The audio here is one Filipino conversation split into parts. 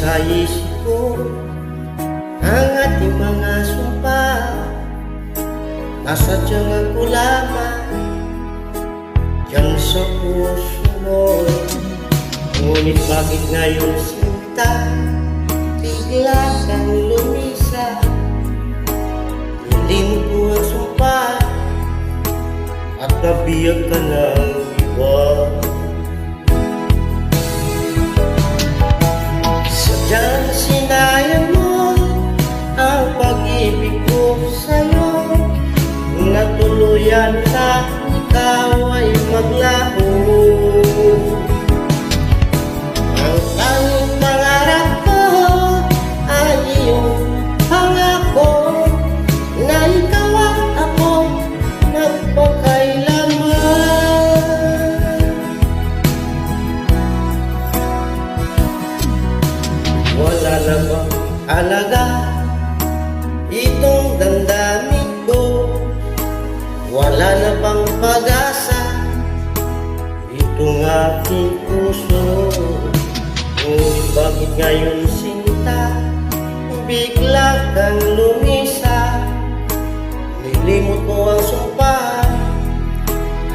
sa isip ko ang ating mga sumpa. Nasadyang ako lamang diyan sa puso mo'y. Ngunit bakit ngayon sinta bigla kang lumisa? Hiling ko ang sumpa at nabiyag ka ng iba. Sadyang sinayang mo ang pag-ibig ko sa'yo, na tuluyan na ikaw ay maglaho. Ang tanging pangarap ko ay iyong pangako, na ikaw at ako magpakailanman. Wala na bang halaga itong damdamin ko? Wala na bang pag-asa itong aking puso? Ngunit bakit ngayon sinta bigla kang lumisa? Nilimot mo ang sumpa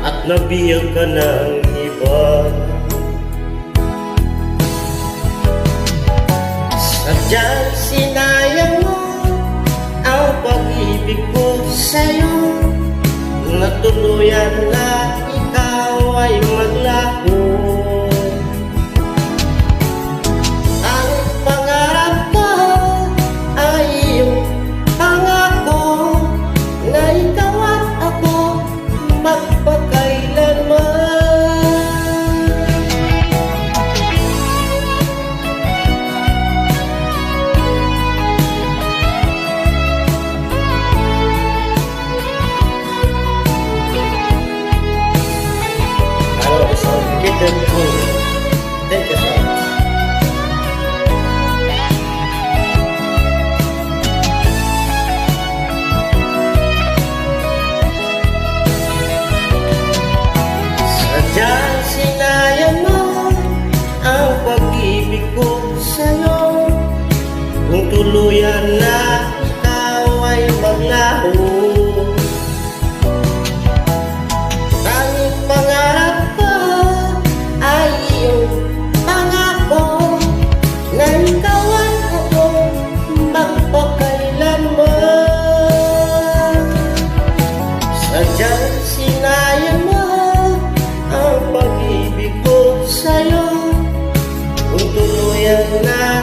at nabiyag ka ng iba. Sadyang sinayang mo ang pag-ibig ko sa'yo, na tuluyan na ikaw ay maglaho. Ang pangarap ko ay iyong pangako, na ikaw at ako magpakailanman. Thank you so much. Sadyang sinayang mo ang pag-ibig ko sa'yo, kung tuluyan na ikaw ay maglaho. Tanging pangarap ko ay iyong pangako, na ikaw at ako magpakailanman. Sadyang sinayang mo ang pag-ibig ko sa'yo, kung tuluyan na